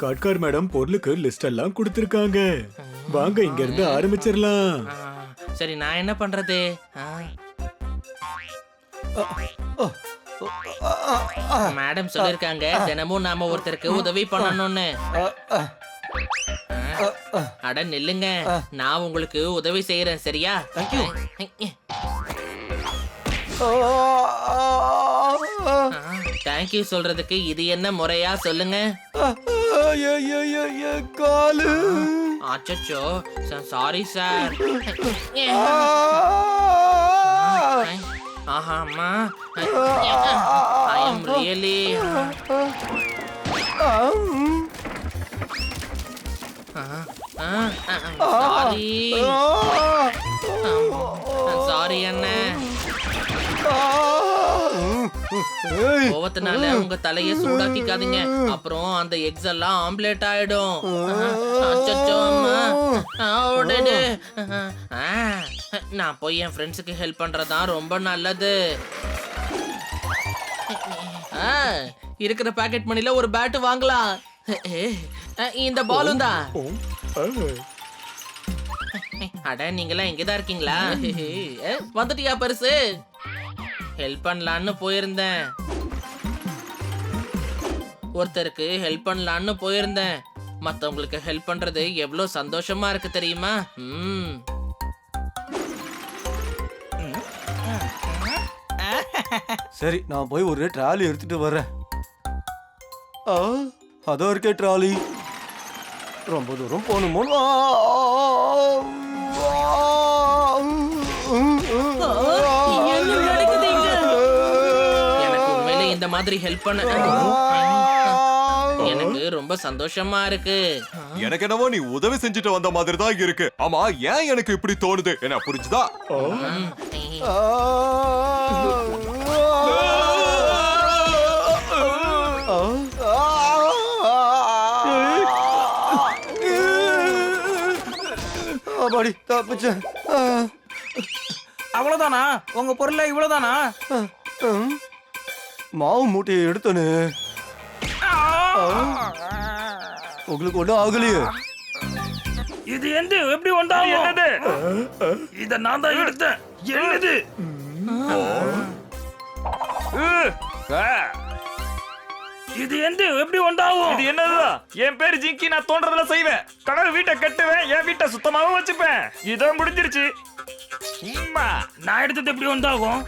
காட்கார் madam பொருளுக்கு list எல்லாம் கொடுத்திருக்காங்க. வாங்க இங்க இருந்து ஆரம்பிச்சிடலாம். சரி, நான் என்ன பண்றது? மேடம் சொல்லிருக்காங்க தினமும் நாம ஒருத்தருக்கு உதவி பண்ணணும்னு. அட நில்லுங்க, நான் உங்களுக்கு உதவி செய்யறேன், சரியா? தேங்க்யூ சொல்றதுக்கு இது என்ன முறையா சொல்லுங்க? காலு. அச்சச்சோ, சாரி சார். ஆஹா அம்மா, ஐ அம் ரியலி சாரி அண்ணா. கோவத்தினால உங்க தலைய சூடாக்கிக்காதீங்க, அப்புறம் அந்த எக்ஸ் எல்லாம் ஆம்லேட் ஆயிடும். அச்சச்சோ அம்மா, நான் போய் என் ஃப்ரெண்ட்ஸுக்கு ஹெல்ப் பண்றதுதான் ரொம்ப நல்லது. இருக்கிற பாக்கெட் மணில ஒரு பேட் வாங்கலாம். இந்த பாலும் தான். அட நீங்களாம் இங்கதான் இருக்கீங்களா? வந்துட்டியா பரிசு? ஹெல்ப் பண்ணலான்னு போயிருந்தேன், ஒருத்தருக்கு ஹெல்ப் பண்ணலான்னு போயிருந்தேன். மத்தவங்களுக்கு ஹெல்ப் பண்றது எவ்வளவு சந்தோஷமா இருக்கு தெரியுமா? சரி, நான் போய் ஒரு ட்ராலி எடுத்துட்டு வரேன். அதோ இருக்கே ட்ராலி. ரொம்ப தூரம் போகணுமோ? எனக்கு உண்மையில இந்த மாதிரி ஹெல்ப் பண்ண எனக்கு ரொம்ப சந்தோஷமா இருக்கு. எனக்கு என்னவோ நீ உதவி செஞ்சுட்டு வந்த மாதிரி தான் இருக்கு. ஆமா, ஏன் எனக்கு இப்படி தோணுது என்ன புரிஞ்சுதா? அவ்வளவுதானா? உங்க பொருள இவ்வளவுதானா? மாவு மூட்டையை எடுத்தனு உங்களுக்கு ஒண்ணும் ஆகலையே. இது எப்படி உண்டாகும்? இத நான் தான் எடுத்தேன். என்னது இது? எப்படி உண்டாகும்? இது என்னதுதான்? என் பேரு ஜிங்கி, நான் தோன்றதுல செய்வேன். கடவுள் வீட்டை கட்டுவேன், என் வீட்டை சுத்தமாவும் வச்சுப்பேன். இதோ முடிஞ்சிருச்சு. நான் எடுத்தது எப்படி உண்டாகும்?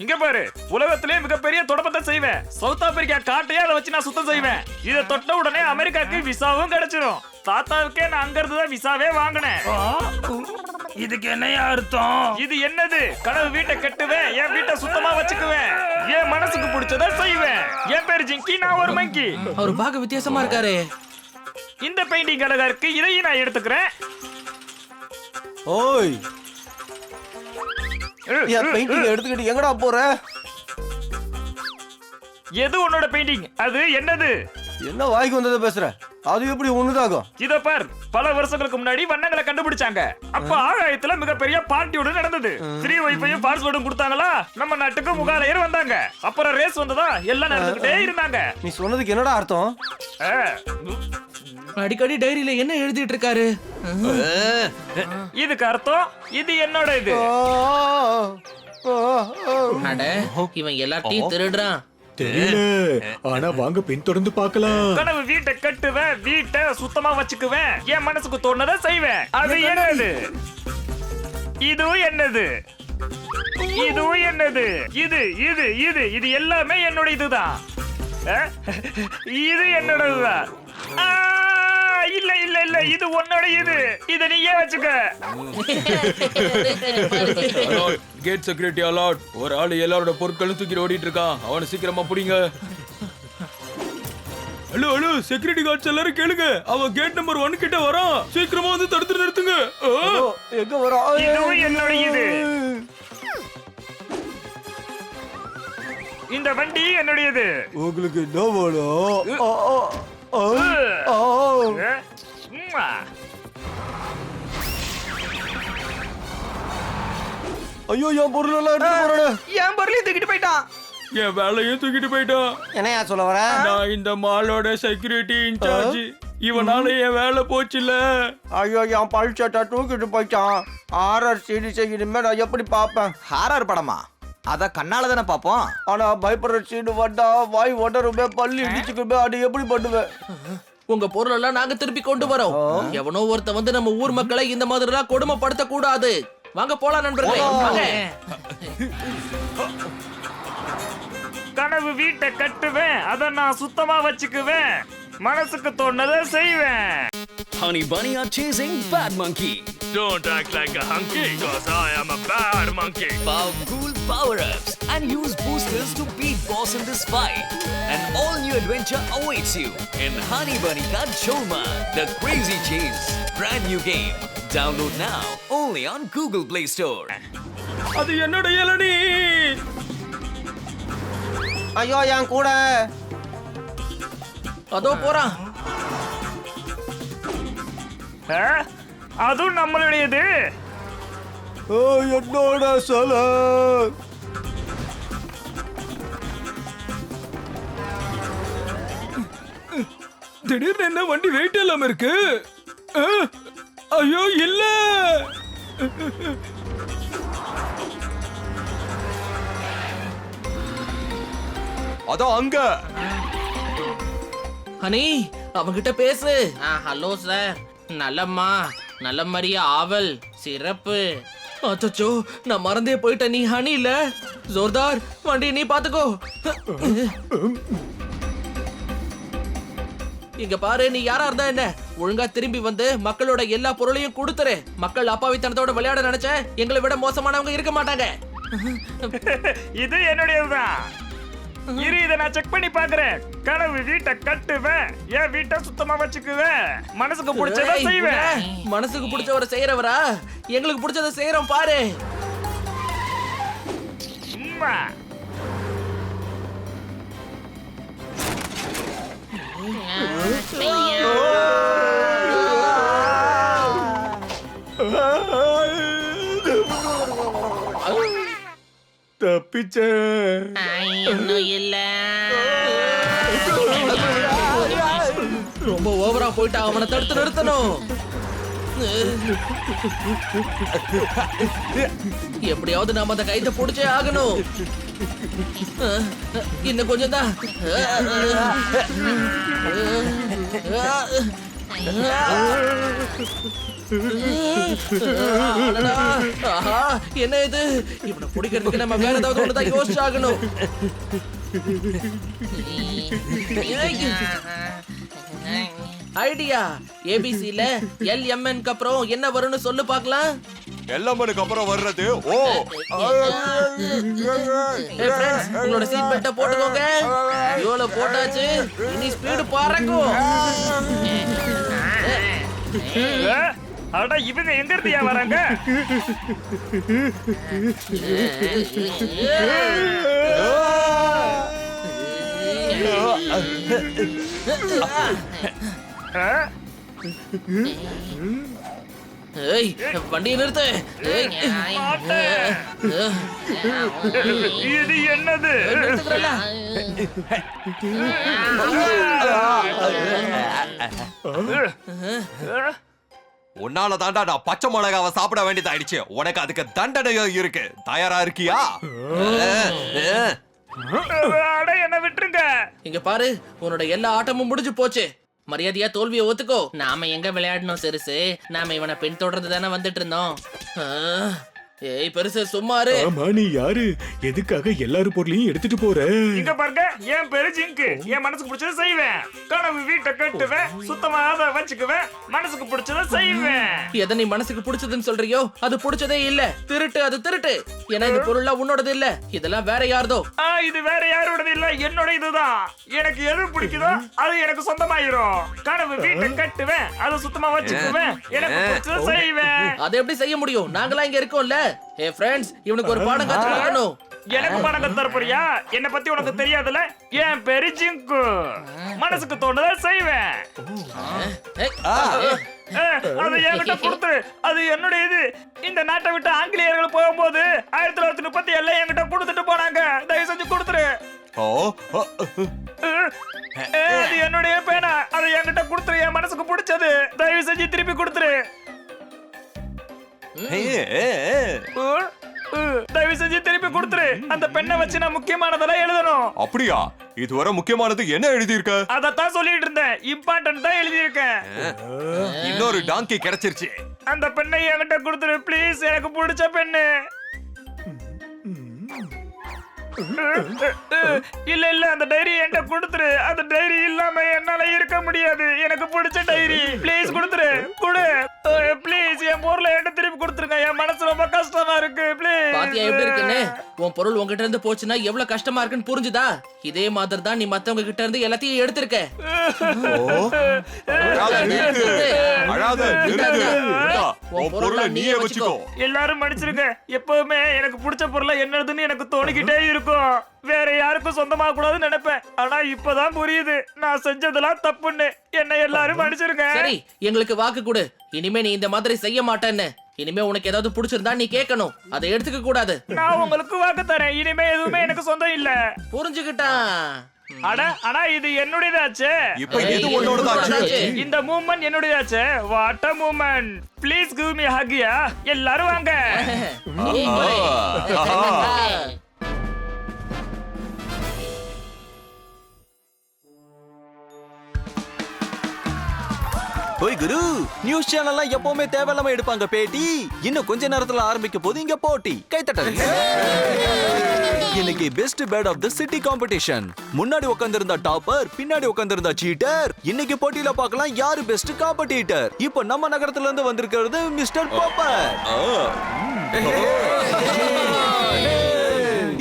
இங்க பாரு, உலகத்திலே மிகப்பெரிய தொடப்பத்தை செய்வேன். சவுத் ஆப்பிரிக்கா காட்டையே அதை வச்சு நான் சுத்தம் செய்வேன். இதை தொட்ட உடனே அமெரிக்காக்கு விசாவும் கிடைச்சிடும். தாத்தாவுக்கே நான் அங்க இருந்துதான் விசாவே வாங்கினேன். இதுக்கு என்னையா அர்த்தம்? இது என்னது? கடவுள் வீட்டை கட்டுவேன், என் வீட்டை சுத்தமா வச்சுக்குவேன், என் மனசுக்கு பிடிச்சத செய்வேன். என் பேரு ஜிங்கி, நான் ஒரு மங்கி. அவர் பார்க்க வித்தியாசமா இருக்காரு. இந்த பெயிண்டிங் அழகா இருக்கு, இதையும் நான் எடுத்துக்கிறேன். ஓய், என் பெயிண்டிங் எடுத்துக்கிட்டு எங்கடா போற? எது உன்னோட பெயிண்டிங்? அது என்னது? என்ன வாய்க்கு வந்ததை பேசுற? அது எப்படி ஒண்ணுதாகும்? இத பார், பல வருஷங்களுக்கு முன்னாடி வண்ணங்களை கண்டுபிடிச்சாங்க. அப்ப ஆகாயத்துல மிகப்பெரிய பார்ட்டியோட நடந்தது. ஃப்ரீ வைஃபையும் பாஸ்வேர்டும் கொடுத்தாங்களா, நம்ம நாட்டுக்கு முகாலயர் வந்தாங்க. அப்புறம் ரேஸ் வந்ததா, எல்லாம் நடந்துகிட்டே இருந்தாங்க. நீ சொன்னதுக்கு என்னடா அர்த்தம்? அடிக்கடி டைரியில என்ன எழுதிட்டு இருக்காரு? இதுக்கு அர்த்தம் இது என்னோட இது. அட, இவன் எல்லாத்தையும் திருடுறான். தெரியல, ஆனா வாங்க பின்தொடர்ந்து பார்க்கலாம். கனவு வீட்டை கட்டுவேன், வீட்டை சுத்தமா வச்சுக்குவேன், என் மனசுக்கு தோணுனதை செய்வேன். அது என்னது? இதுவும் என்னது? இதுவும் என்னது? இது இது இது இது எல்லாமே என்னோட இதுதான். இது என்னோடதுதான். இல்ல இல்ல இல்ல, இது உன்னோட இது. இத நீயே வச்சுக்க. Gate security alert. ஒரு ஆளு எல்லாரோட பொருட்களும் தூக்கி ஓடிட்டு இருக்கான். அவனை சீக்கிரமா பிடிங்க. ஹலோ ஹலோ, செக்யூரிட்டி கார்ட்ஸ் எல்லாரும் கேளுங்க. அவன் கேட் நம்பர் 1 கிட்ட வரான். சீக்கிரமா வந்து தடுத்து நிறுத்துங்க. எங்க வரா? இதுவும் என்னோட இது. இந்த வண்டி என்னுடையது. உங்களுக்கு என்ன வேணும்? ஐயோ, என் பொருள் எல்லாம் எடுத்து போறானே. என் பொருளையும் தூக்கிட்டு போயிட்டான். என் வேலையும் தூக்கிட்டு போயிட்டான். என்னையா சொல்ல வர? நான் இந்த மாலோட செக்யூரிட்டி இன்சார்ஜ். இவனால என் வேலை போச்சுல. ஐயோ, என் பல் சட்டை தூக்கிட்டு போயிட்டான். ஆர்ஆர் சீரிஸ் இனிமே நான் எப்படி பாப்பேன்? ஹாரர் படமா? அத கண்ணால தானே பாப்போம். ஆனா பயப்படுற சீடு வந்தா வாய் உடருமே, பல்லு இடிச்சுக்குமே. அது எப்படி பண்ணுவேன்? உங்க பொருள் எல்லாம் நாங்க திருப்பி கொண்டு வரோம். எவனோ ஒருத்த வந்து நம்ம ஊர் மக்களை இந்த மாதிரி எல்லாம் கொடுமைப்படுத்த கூடாது. வாங்க போலாம் நண்பர்களே. வாங்க. கனவு வீட்டை கட்டுவேன், அத நான் சுத்தமா வச்சுக்குவேன், மனசுக்கு தோணுதை செய்வேன். Honey Bunny are chasing Bad Monkey. Don't act like a hunky, cause I am a bad monkey. Powerful power-ups and use boosters to beat boss in this fight. An all-new adventure awaits you in Honey Bunny Ka Choma, The Crazy Chase. Brand new game. Download now only on Google Play Store. அது என்னோட இளநீ. ஐயோ, என் கூட. அதோ போறான். அதுவும் நம்மளுடையது. என்னோட சல. திடீர்னு என்ன வண்டி வெயிட் இல்லாம இருக்கு? ஐயோ இல்ல. அதோ அங்க. ஹனி அவங்கிட்ட பேசு. Hello sir. நல்லம்மா, நல்ல மரியா, ஆவல், சிறப்பு. அச்சோ, நான் மறந்தே போயிட்டேன். நீ ஹனி இல்ல. ஜோர்தார், வண்டி நீ பாத்துக்கோ. இங்க பாரு, நீ யாரா இருந்தா என்ன, ஒழுங்கா திரும்பி வந்து மக்களோட எல்லா பொருளையும் கொடுத்துரு. மக்கள் அப்பாவித்தனத்தோட விளையாட நினைச்ச எங்களை விட மோசமானவங்க இருக்க மாட்டாங்க. இது என்னுடையதுதான். இரு, இதை நான் செக் பண்ணி பாக்குறேன். கனவு வீட்டை கட்டுவேன், என் வீட்டை சுத்தமா வச்சுக்குவேன், மனசுக்கு பிடிச்சத ஏய், செய்வேன். மனசுக்கு பிடிச்சவரை செய்யறவரா? எங்களுக்கு பிடிச்சதை செய்யறோம் பாரு. சும்மா தப்பிச்ச. இன்னும் இல்ல. ரொம்ப ஓவரா போயிட்டா. அவனை தடுத்து நிறுத்தணும். எப்படியாவது நாம அந்த கைத்தை பிடிச்சே ஆகணும். இன்னும் கொஞ்சம் தான். ஆஹா, என்ன இது? இவனை பிடிக்கிறதுக்கு நம்ம வேற ஏதாவது ஒண்ணுதான் யோசிச்சாகணும். ஐடியா. ஏபிசில LMNக்கு அப்புறம் என்ன வரும்னு சொல்லு பார்க்கலாம். எல்லாமனுக்கு அப்புறம் வர்றது ஓ. ஏய் ஃப்ரெண்ட்ஸ், உங்களோட சீட் பெல்ட்ட போட்டுக்கோங்க. இவ்வளவு போட்டாச்சு, இனி ஸ்பீடு பறக்கும். அட, இவங்க எங்க இருந்தியா வராங்க? ஏய், வண்டியை நிறுத்து. ஏய், இது என்னது? நிறுத்துக்கிறல்ல? உன்னால தாண்டா நான் பச்சை மிளகாவை சாப்பிட வேண்டியதாயிடுச்சு. உனக்கு அதுக்கு தண்டனையும் இருக்கு. தயாரா இருக்கியா? அட, என்ன விட்டுருங்க. இங்க பாரு, உன்னோட எல்லா ஆட்டமும் முடிஞ்சு போச்சு. மரியாதையா தோல்வியை ஒத்துக்கோ. நாம எங்க விளையாடணும் சிறுசு? நாம இவனை பின் தொடர்ந்து தானே வந்துட்டு இருந்தோம். ஏய் பெருசு, சும்மாரு. ஆமா, நீ யாரு? எதுக்காக எல்லாரும் பொருளையும் எடுத்துட்டு போற? இங்க பாருங்க, என் பேரு ஜிங்கு. என் மனசுக்கு பிடிச்சத செய்வேன். கனவு வீட்டை கட்டுவேன், சுத்தமா அதை வச்சுக்குவேன், மனசுக்கு பிடிச்சத செய்வேன். எதை நீ மனசுக்கு பிடிச்சதுன்னு சொல்றியோ அது பிடிச்சதே இல்ல. திருட்டு, அது திருட்டு. ஏன்னா இந்த பொருள்லாம் உன்னோடது இல்ல. இதெல்லாம் வேற யாரதோ. இது வேற யாரோடது இல்ல, என்னோட இதுதான். எனக்கு எது பிடிக்குதோ அது எனக்கு சொந்தமாயிரும். கனவு வீட்டை கட்டுவேன், அதை சுத்தமா வச்சுக்குவேன், எனக்கு பிடிச்சத செய்வேன். அதை எப்படி செய்ய முடியும்? நாங்களாம் இங்க இருக்கோம்ல. ஏ ஃப்ரெண்ட்ஸ், இவனுக்கு ஒரு பாடம் கத்து கொடுக்கணும். எனக்கு பணம் கத்தர போறியா? என்ன பத்தி உனக்கு தெரியாதுல? என் பேரு ஜிங்கு. மனசுக்கு தோணுதா செய்வேன். அது என்கிட்ட கொடுத்துரு. அது என்னுடைய இது. இந்த நாட்டை விட்டு ஆங்கிலேயர்கள் போகும்போது 1937 என்கிட்ட கொடுத்துட்டு போனாங்க. தயவு செஞ்சு கொடுத்துரு. ஓ ஓ, அது என்னுடைய பேனா. அதை என்கிட்ட கொடுத்துரு. என் மனசுக்கு பிடிச்சது. தயவு செஞ்சு திருப்பி கொடுத்துரு. ஏ, ஏ, ஏ. தயவு செஞ்சு திருப்பி கொடுத்துரு. அந்த பெண்ணை வச்சு நான் முக்கியமானதெல்லாம் எழுதணும். அப்படியா? இதுவரை முக்கியமானது என்ன எழுதியிருக்க? அதத்தான் சொல்லிட்டு இருந்தேன். இம்பார்ட்டன்ட் தான் எழுதியிருக்கேன். இன்னொரு டாங்கி கிடைச்சிருச்சு. அந்த பெண்ணை என்கிட்ட கொடுத்துரு ப்ளீஸ். எனக்கு பிடிச்ச பெண்ணு. இல்ல அந்த டைரி என்கிட்ட கொடுத்துரு. அந்த டைரி இல்லாம என்னால இருக்க முடியாது. எனக்கு பிடிச்ச டைரி ப்ளீஸ் கொடுத்துரு. குடு ப்ளீஸ். என் பொருளை என்கிட்ட திருப்பி கொடுத்துருங்க. என் மனசு ரொம்ப கஷ்டமா இருக்கு பாத்தியா எப்படி இருக்குன்னு? ப்ளீஸ். உன் பொருள் உன்கிட்ட இருந்து போச்சுன்னா எவ்வளவு கஷ்டமா இருக்குன்னு புரிஞ்சுதா? இதே மாதிரி தான் நீ மத்தவங்க கிட்ட இருந்து எல்லாத்தையும் எடுத்திருக்க. அழாத, நிறுத்து. அழாத, நிறுத்து. இந்தா, உன் பொருளை நீயே வச்சுக்கோ. எல்லாரும் மன்னிச்சிருங்க. எப்பவுமே எனக்கு பிடிச்ச பொருளை என்னதுன்னு எனக்கு தோணிக்கிட்டே இருக்கும். வேற யாருக்கும் சொந்தமாக கூடாதுன்னு நினைப்பேன். ஆனா இப்பதான் புரியுது நான் செஞ்சதெல்லாம் தப்புன்னு. என்ன எல்லாரும் மன்னிச்சிருங்க. சரி, எங்களுக்கு வாக்கு கொடு. இனிமே நீ இந்த மாதிரி செய்ய மாட்டேன்னு. இனிமே உனக்கு ஏதாவது பிடிச்சிருந்தா நீ கேட்கணும். அதை எடுத்துக்க கூடாது. நான் உங்களுக்கு வாக்கு தரேன். இனிமே எதுவுமே எனக்கு சொந்தம் இல்ல. புரிஞ்சுக்கிட்டான். ஆனா இது என்னுடையதாச்சே. இப்ப இது உன்னோடதாச்சு. இந்த மூவ்மெண்ட் என்னுடையதாச்சே. What a movement. Please give me ஹக்கியா. எல்லாரும் வாங்க. ஓய் குரு, நியூஸ் சேனல்லாம் எப்பவுமே தேவையில்லாம எடுப்பாங்க பேட்டி. இன்னும் கொஞ்ச நேரத்துல ஆரம்பிக்க போது இங்க போட்டி. கைத்தட்டல். இன்னைக்கு best bird of the city competition. முன்னாடி உட்கார்ந்திருந்த டாப்பர், பின்னாடி உட்கார்ந்திருந்த சீட்டர். இன்னைக்கு போட்டியில பார்க்கலாம் யாரு பெஸ்ட் காம்படிட்டர். இப்போ நம்ம நகரத்துல இருந்து வந்திருக்கிறது மிஸ்டர் பாப்பர்.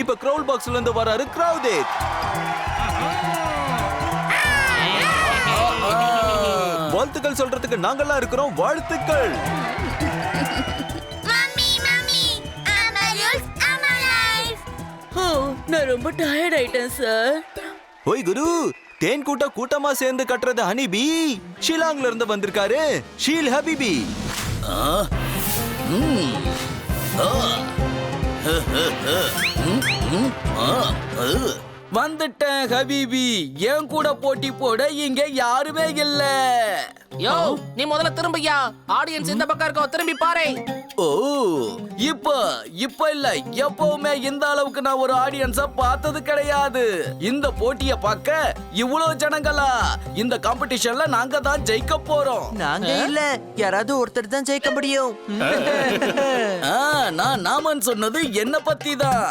இப்ப கிரவுல் பாக்ஸ்ல இருந்து வராரு கிரவுடேட். வாழ்த்துக்கள் சொல்றதுக்கு நாங்கெல்லாம் இருக்கிறோம். வாழ்த்துக்கள். நான் ரொம்ப டயர்ட் ஆயிட்டேன் சார். ஓய் குரு, தேன் கூட்டமா சேர்ந்து கட்டுறது ஹனிபி. ஷிலாங்ல இருந்து வந்திருக்காரு ஷீல் ஹபிபி. வந்துட்டேன் ஹபீபி. என் கூட போட்டி போட இங்க யாருமே இல்ல. யோ, நீ முதல்ல திரும்பியா. ஆடியன்ஸ் இந்த பக்கம் இருக்கோ, திரும்பி பாரு. ஓ, இப்ப இல்ல. எப்பவுமே இந்த அளவுக்கு நான் ஒரு ஆடியன்ஸ பார்த்தது கிடையாது. இந்த போட்டிய பார்க்க இவ்வளவு ஜனங்களா? இந்த காம்படிஷன்ல நாங்க தான் ஜெயிக்க போறோம். நாங்க இல்ல, யாராவது ஒருத்தர் தான் ஜெயிக்க முடியும். நான் நாமன் சொன்னது என்ன பத்தி தான்.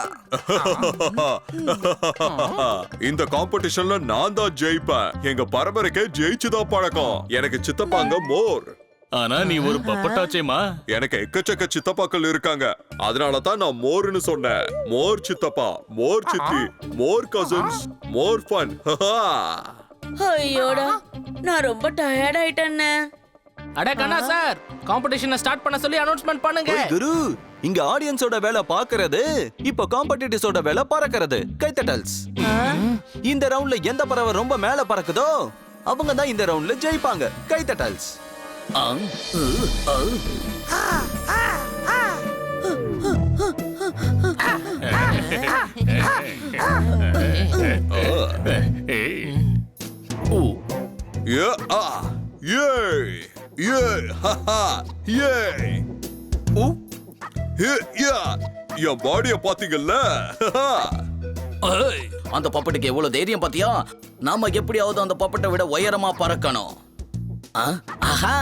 இந்த காம்படிஷன்ல நான் தான் ஜெயிப்பேன். எங்க பரம்பரைக்கு ஜெயிச்சுதான் பழக்கம். எனக்கு சித்தப்பாங்க மோர். ஆனா நீ ஒரு பப்பட்டாச்சேமா. எனக்கு எக்கச்சக்க சித்தப்பாக்கள் இருக்காங்க. அதனாலதான் நான் மோர்னு சொன்னேன். மோர் சித்தப்பா, மோர் சித்தி, மோர் கசின்ஸ், மோர் ஃபன். ஐயோடா, நான் ரொம்ப டயர்ட் ஆயிட்டேன்னு. அட கண்ணா சார், காம்படிஷனை ஸ்டார்ட் பண்ண சொல்லி அனௌன்ஸ்மென்ட் பண்ணுங்க. ஓய் குரு, இங்க ஆடியன்ஸோட வேலை பாக்குறது, இப்ப காம்படிட்டர்ஸோட வேலை பறக்கிறது. கைத்தட்டல்ஸ். இந்த ரவுண்ட்ல எந்த பறவை ரொம்ப மேல பறக்குதோ அவங்க தான் இந்த ரவுண்ட்ல ஜெயிப்பாங்க. கைத்தட்டல்ஸ். என் பாடிய பாத்தீங்கல்ல? அந்த பப்பட்டுக்கு எவ்வளவு தைரியம் பாத்தியா? நாம எப்படியாவது அந்த பப்பட்டை விட உயரமா பறக்கணும். ஆஹா.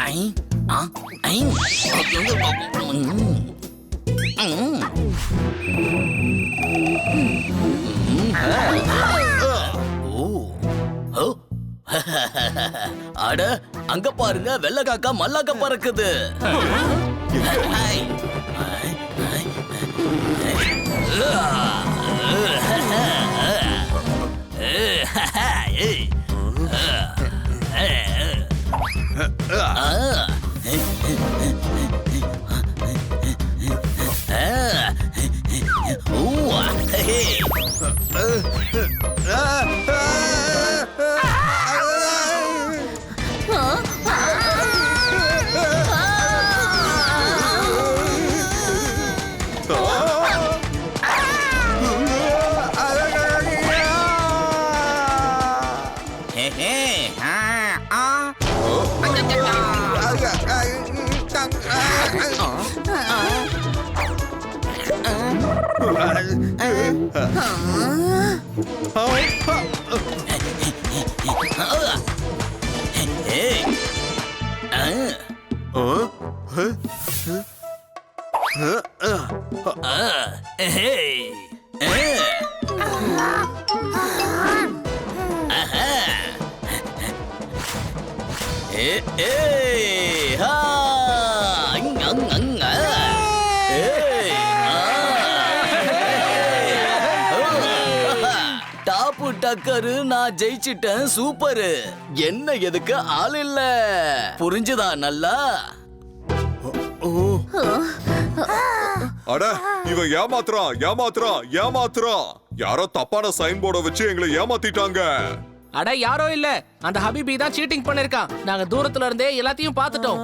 ஐ ஆ ஐ. அட, அங்க பாருங்க, வெள்ளை காக்கா மல்லாக்க பறக்குது. டாப்பு டக்கரு நான் ஜெயிச்சிட்டேன் சூப்பரு என்ன எதுக்கு ஆள் இல்ல புரிஞ்சுதா நல்லா அட இவன் ஏமாத்துறான் யாரோ தப்பான சைன் போர்டை வச்சு எங்களை ஏமாத்திட்டாங்க. அட யாரோ இல்ல, அந்த ஹபிபி தான் சீட்டிங் பண்ணிருக்கான். நாங்க தூரத்துல இருந்தே எல்லாத்தையும் பார்த்துட்டோம்.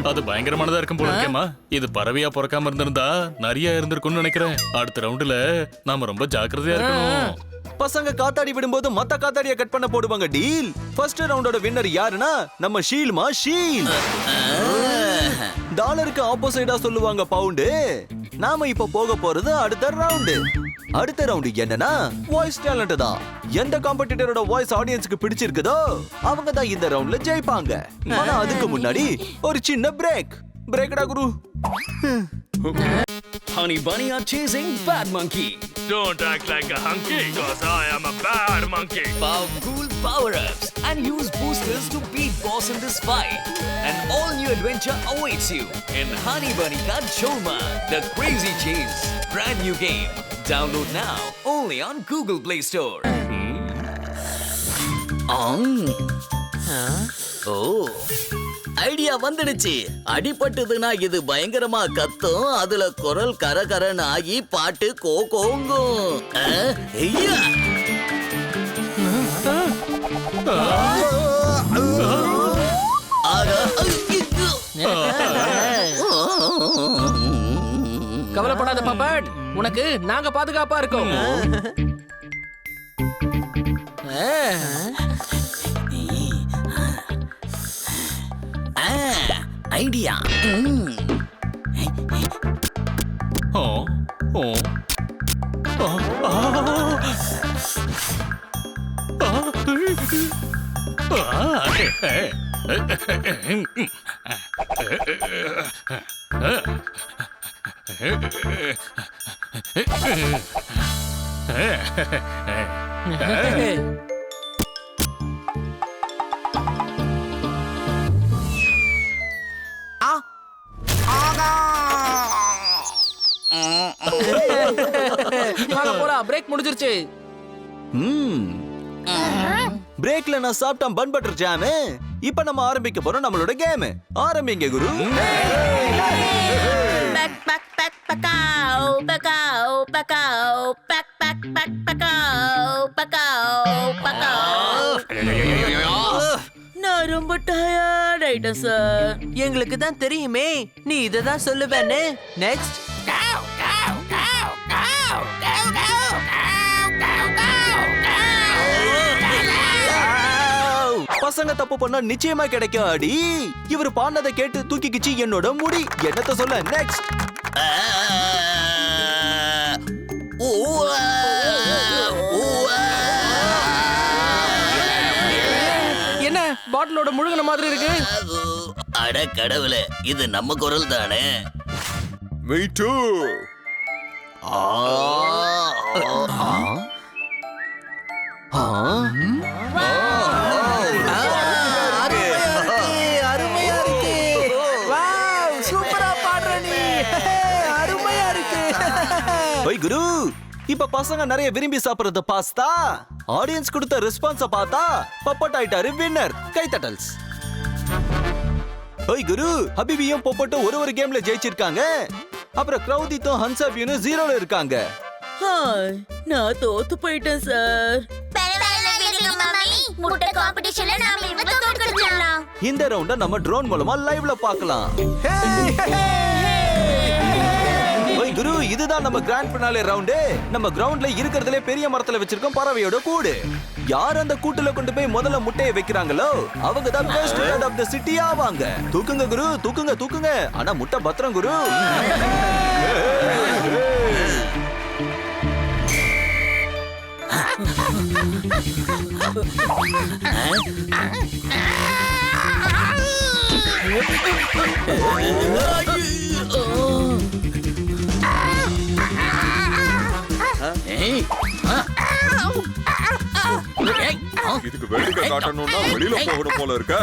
அது பயங்கரமானதா இருக்கும் போல இருக்கேமா. இது பறவையா பிறக்காம இருந்திருந்தா நிறைய இருந்திருக்கும்னு நினைக்கிறேன். அடுத்த ரவுண்டுல நாம ரொம்ப ஜாக்கிரதையா இருக்கணும். பசங்க காத்தாடி விடும்போது மத்த காத்தாடிய கட் பண்ண போடுவாங்க டீல். ஃபர்ஸ்ட் ரவுண்டோட வின்னர் யாருன்னா நம்ம ஷீல்மா ஷீல். டாலருக்கு ஆப்போசிட்டா சொல்லுவாங்க பவுண்டு. நாம இப்ப போக போறது அடுத்த ரவுண்டு என்னன்னா வாய்ஸ் டேலண்ட் தான். எந்த காம்படிட்டரோட வாய்ஸ் ஆடியன்ஸ்க்கு பிடிச்சிருக்குதோ அவங்க தான் இந்த ரவுண்ட்ல ஜெயிப்பாங்க. ஆனா அதுக்கு முன்னாடி ஒரு சின்ன பிரேக்டா குரு. Honey Bunny are chasing Bad Monkey. Don't act like a hunky, cause I am a bad monkey. Power cool power-ups and use boosters to beat boss in this fight. An all-new adventure awaits you in Honey Bunny Ka Choma, The Crazy Chase. Brand new game. Download now only on Google Play Store. Oh idea வந்துடுச்சு. அடிபட்டதுன்னா இது பயங்கரமா கத்தும். அதுல குரல் கரகரன்னு ஆகி பாட்டு கோங்கும். ஐயா கவலைப்படாத பாப்பட், உனக்கு நாங்க பாதுகாப்பா இருக்கோம். ஐடியா பிரேக் முடிஞ்சிருச்சு. பிரேக்ல நான் சாப்பிட்டேன் பன் பட்டர் ஜாம். இப்ப நம்ம ஆரம்பிக்க போறோம் நம்மளோட கேம். ஆரம்பிங்க குரு. பக் பக் பக் பகாவ் பகாவ் பகாவ் பக் பக் பக் பகாவ் பகாவ் பகாவ். நான் ரொம்ப டயர்ட் ஆயிட்டேன் சார். எங்களுக்கு தான் தெரியுமே நீ இதை தான் சொல்லுவேன்னு. நெக்ஸ்ட் பசங்க தப்பு பண்ணா நிச்சயமா கிடைக்கும் அடி. இவர் பாடினதை கேட்டு தூக்கிக்கிச்சு என்னோட முடி. என்னத்த சொல்ல. நெக்ஸ்ட் என்ன பாட்டிலோட முழுங்கின மாதிரி இருக்கு. அட கடவுளே, இது நம்ம குரல் தானே. Me too. அருமையா இருக்கு. வாவ், சூப்பரா பாடுற நீ. அருமையா இருக்கு. ஓய் குரு, இப்ப பசங்க நிறைய விரும்பி சாப்பிடுறது பாஸ்தா. ஆடியன்ஸ் கொடுத்த ரெஸ்பான்ஸ பார்த்தா பப்பட் ஆயிட்டாரு வின்னர். கைத்தட்டல்ஸ். ஓய் குரு, ஹபிபியும் பொப்பட்டும் ஒரு கேம்ல ஜெயிச்சிருக்காங்க. அப்புறம் கிரௌதித்தும் ஹன்சாபியும் 0ல இருக்காங்க. ஹாய், நான் தோத்து போயிட்டேன் சார். இந்த ரவுண்ட நம்ம ட்ரோன் மூலமா லைவ்ல பார்க்கலாம். ஓய் குரு, குரு இதுதான் நம்ம கிராண்ட் ஃபினாலே ரவுண்டு. நம்ம கிரவுண்ட்ல இருக்கிறதுலே பெரிய மரத்துல வச்சிருக்கோம் பறவையோட கூடு. யார் அந்த கூட்டுல கொண்டு போய் முதல்ல முட்டையை வைக்கிறாங்களோ அவங்க தான் best bird of the city ஆவாங்க. தூக்குங்க குரு, தூக்குங்க தூக்குங்க. ஆனா முட்டை பத்திரம் குரு. இதுக்கு வேடிக்கை காட்டணும்னா வெளியில போகணும் போல இருக்க.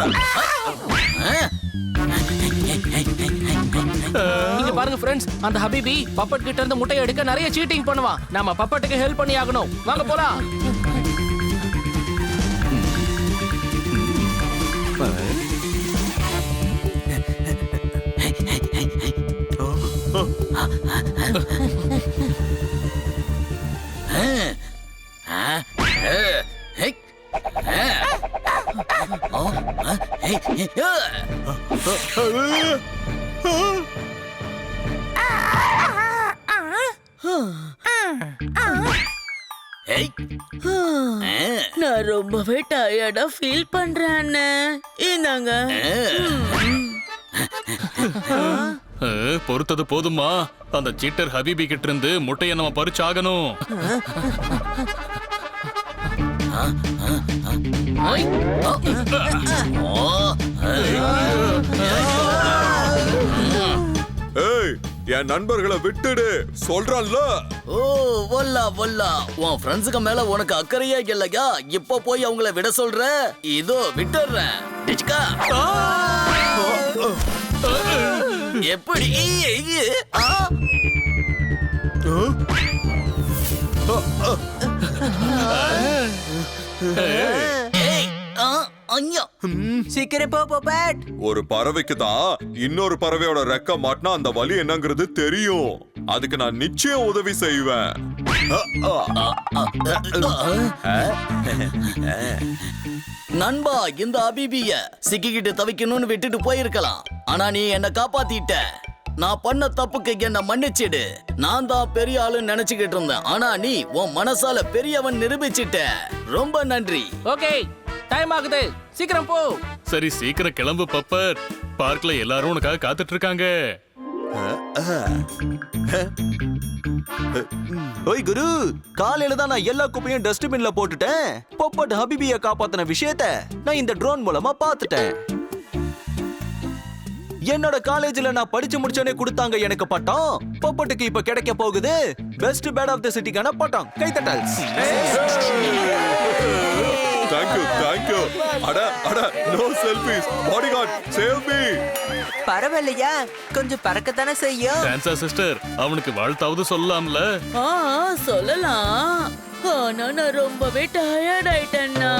இங்க பாருங்க ஃப்ரெண்ட்ஸ், அந்த ஹபிபி பப்பட் கிட்ட இருந்து முட்டையை எடுக்க நிறைய சீட்டிங் பண்ணுவான். நாம பப்பட்டுக்கு ஹெல்ப் பண்ணி ஆகணும். வாங்க போலாம். நான் ரொம்பவே டயர்டா ஃபீல் பண்றேன். இந்தாங்க. பொறுத்தது போதுமா? அந்த சீட்டர் ஹபீபி கிட்ட இருந்து முட்டையை நம்ம பறிச்சாகணும். ஏய், என் நண்பர்களை விட்டுடு சொல்றல்ல. ஓ வல்லா வல்லா, உன் ஃப்ரெண்ட்ஸுக்கு மேல உனக்கு அக்கறையே இல்லையா? இப்ப போய் அவங்கள விட சொல்ற? இதோ விட்டுறேன். டிச்கா. எப்படி? ஆ? ஏய், ஆ, ஐயா. சீக்கிரம் போ பாப்பட். ஒரு பறவைக்கு தான் இன்னொரு பறவையோட ரெக்க மாட்டினா அந்த வலி என்னங்கிறது தெரியும். அதுக்கு நான் நிச்சயம் உதவி செய்வேன். நண்பா, இந்த அபிபிய சிக்கிக்கிட்டு தவிக்கணும்னு விட்டுட்டு போயிருக்கலாம். ஆனா நீ என்ன காப்பாத்திட்ட. நான் பண்ண தப்புக்கு என்ன மன்னிச்சிடு. நான் தான் பெரிய ஆளுன்னு நினைச்சுக்கிட்டு இருந்தேன். ஆனா நீ உன் மனசால பெரியவன் நிரூபிச்சிட்ட. ரொம்ப நன்றி. ஓகே, டைம் ஆகுது. சீக்கிரம் போ. சரி, சீக்கிரம் கிளம்பு பப்பர். பார்க்ல எல்லாரும் உனக்காக காத்துட்டு இருக்காங்க. ஓய் குரு, காலையில தான் நான் எல்லா குப்பையும் டஸ்ட்பின்ல போட்டுட்டேன். பப்பட் ஹபிபியை காப்பாத்தின விஷயத்த நான் இந்த ட்ரோன் மூலமா பார்த்துட்டேன். என்னோட காலேஜ்ல நான் படிச்சு முடிச்சோனே கொடுத்தாங்க எனக்கு பட்டம். பப்பட்டுக்கு இப்ப கிடைக்க போகுது பெஸ்ட் பேர்ட் ஆஃப் தி சிட்டிக்கான பட்டம். கைத்தட்டல்ஸ். Thank you, thank you. அட no selfies. Bodyguard, save me. பரவாயில்லையா, கொஞ்சம் பறக்கத்தானே செய்யும். டான்சா சிஸ்டர், அவனுக்கு வாழ்த்தாவது சொல்லலாம்ல. சொல்லலாம். ஆனா நான் ரொம்பவே டயர்ட் ஆயிட்டேன்னா.